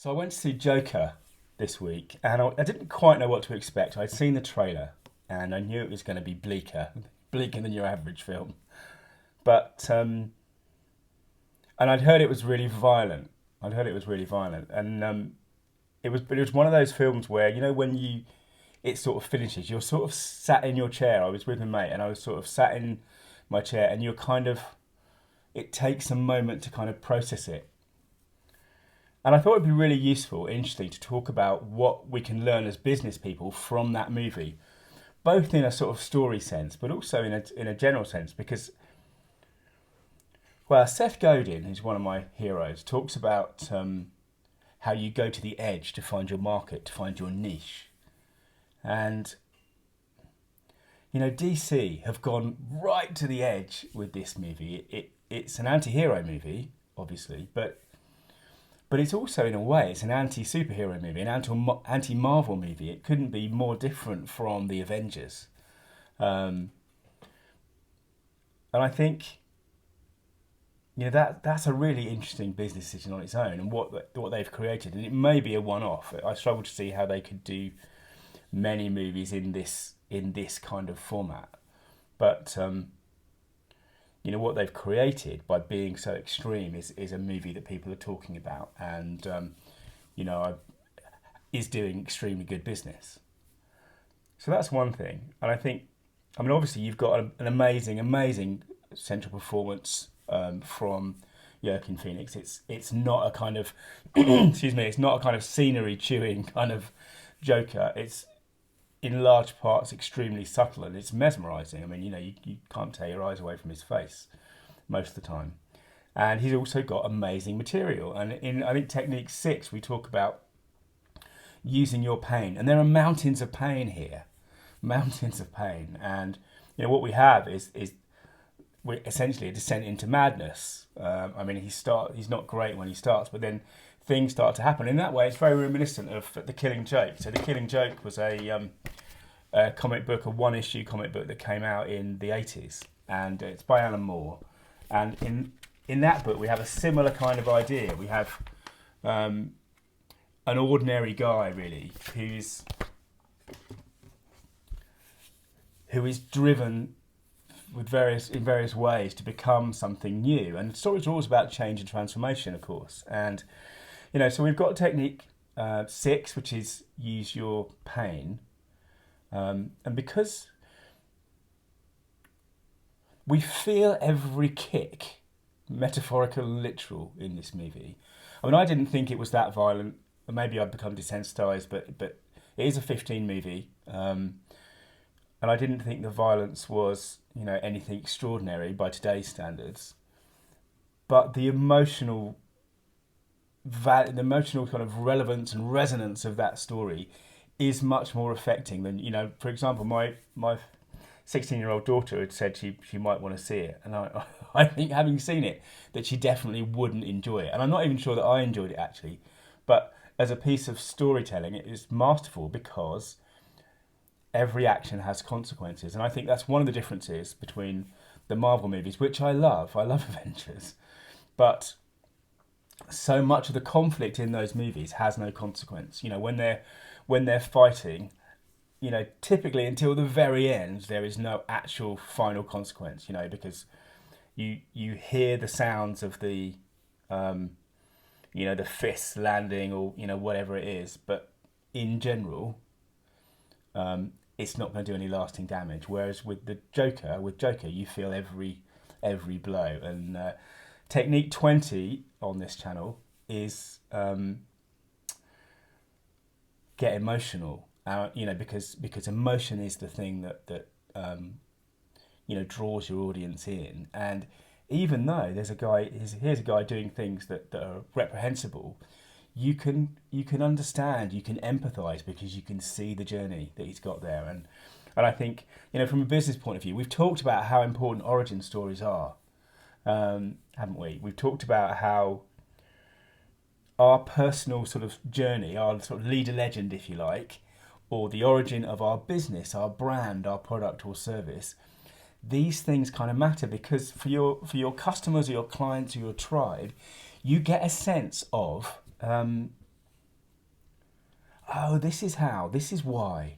So I went to see Joker this week, and I didn't quite know what to expect. I'd seen the trailer, and I knew it was going to be bleaker than your average film. But and I'd heard it was really violent. I'd heard it was really violent, and but it was one of those films where when it sort of finishes, you're sort of sat in your chair. I was with my mate, and I was sort of sat in my chair, and you're kind of it takes a moment to kind of process it. And I thought it'd be really useful, interesting to talk about what we can learn as business people from that movie, both in a sort of story sense, but also in a general sense. Because, well, Seth Godin, who's one of my heroes, talks about how you go to the edge to find your market, to find your niche. And DC have gone right to the edge with this movie. It's an anti-hero movie, obviously, but it's also, in a way, it's an anti-superhero movie, an anti-Marvel movie. It couldn't be more different from the Avengers. Um, and I think that's a really interesting business decision on its own, and what they've created. And it may be a one-off. I struggle to see how they could do many movies in this kind of format. But what they've created by being so extreme is a movie that people are talking about, and you know I, is doing extremely good business. So that's one thing, and I mean, obviously you've got an amazing central performance from Joaquin Phoenix. It's not a kind of excuse me, it's not a kind of scenery chewing kind of Joker. It's in large parts extremely subtle, and it's mesmerising. I mean, you can't tear your eyes away from his face most of the time. And he's also got amazing material. And in, I think, Technique 6, we talk about using your pain. And there are mountains of pain here. Mountains of pain. And, what we have is we're essentially a descent into madness. I mean, he's not great when he starts, but then things start to happen. In that way, it's very reminiscent of The Killing Joke. So The Killing Joke was a comic book, a one-issue comic book that came out in the 80s, and it's by Alan Moore. And in that book, we have a similar kind of idea. We have an ordinary guy, really, who is driven in various ways to become something new. And the stories are always about change and transformation, of course. And so we've got technique 6, which is use your pain. And because we feel every kick, metaphorical and literal, in this movie. I mean, I didn't think it was that violent. Maybe I've become desensitized, but it is a 15 movie. And I didn't think the violence was, anything extraordinary by today's standards. But the emotional kind of relevance and resonance of that story is much more affecting than, for example, my 16-year-old daughter had said she might want to see it, and I think, having seen it, that she definitely wouldn't enjoy it. And I'm not even sure that I enjoyed it, actually. But as a piece of storytelling, it is masterful because every action has consequences. And I think that's one of the differences between the Marvel movies, which I love. I love Avengers. But so much of the conflict in those movies has no consequence. When they're fighting, typically until the very end, there is no actual final consequence. Because you hear the sounds of the the fists landing, or whatever it is, but in general, it's not going to do any lasting damage. Whereas with Joker, you feel every blow. And Technique 20 on this channel is get emotional. Because emotion is the thing that draws your audience in. And even though here's a guy doing things that are reprehensible, you can understand, you can empathise, because you can see the journey that he's got there. And I think, from a business point of view, we've talked about how important origin stories are, haven't we? We've talked about how our personal sort of journey, our sort of leader legend, if you like, or the origin of our business, our brand, our product or service, these things kind of matter, because for your customers or your clients or your tribe, you get a sense of oh, this is how, this is why.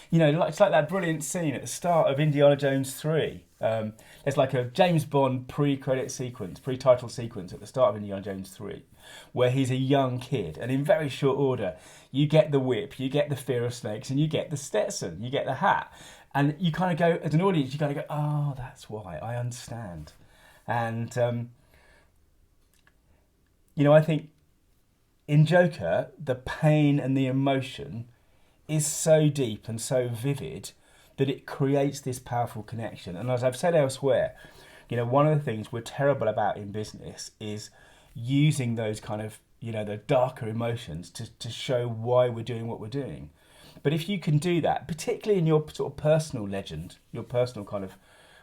You know, it's like that brilliant scene at the start of Indiana Jones 3. There's like a James Bond pre-credit sequence, pre-title sequence at the start of Indiana Jones 3, where he's a young kid, and in very short order, you get the whip, you get the fear of snakes, and you get the Stetson, you get the hat. And you kind of go, as an audience, you kind of go, oh, that's why, I understand. And, you know, I think in Joker, the pain and the emotion is so deep and so vivid that it creates this powerful connection. And as I've said elsewhere, you know, one of the things we're terrible about in business is using those kind of, you know, the darker emotions to show why we're doing what we're doing. But if you can do that, particularly in your sort of personal legend, your personal kind of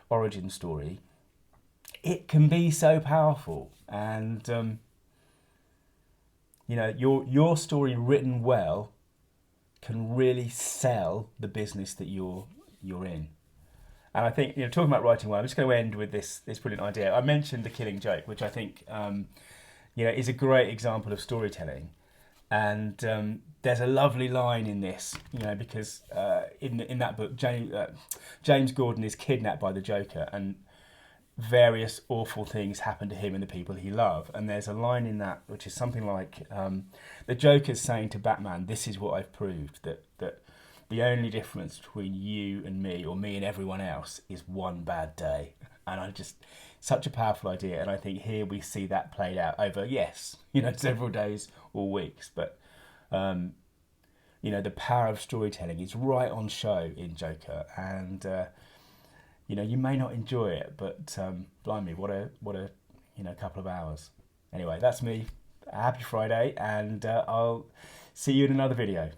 origin story, it can be so powerful. And, you know, your story written well can really sell the business that you're in. And I think, you know, talking about writing well, I'm just going to end with this brilliant idea. I mentioned the Killing Joke, which I think, you know, is a great example of storytelling. And there's a lovely line in this, you know, because in that book, James Gordon is kidnapped by the Joker, and various awful things happen to him and the people he loves. And there's a line in that which is something like, the Joker's saying to Batman, "This is what I've proved, that the only difference between you and me, or me and everyone else, is one bad day." And I just, such a powerful idea. And I think here we see that played out over, yes, you know, several days or weeks. But, you know, the power of storytelling is right on show in Joker. And, you know, you may not enjoy it, but blimey, what a you know, couple of hours. Anyway, that's me. Happy Friday, and I'll see you in another video.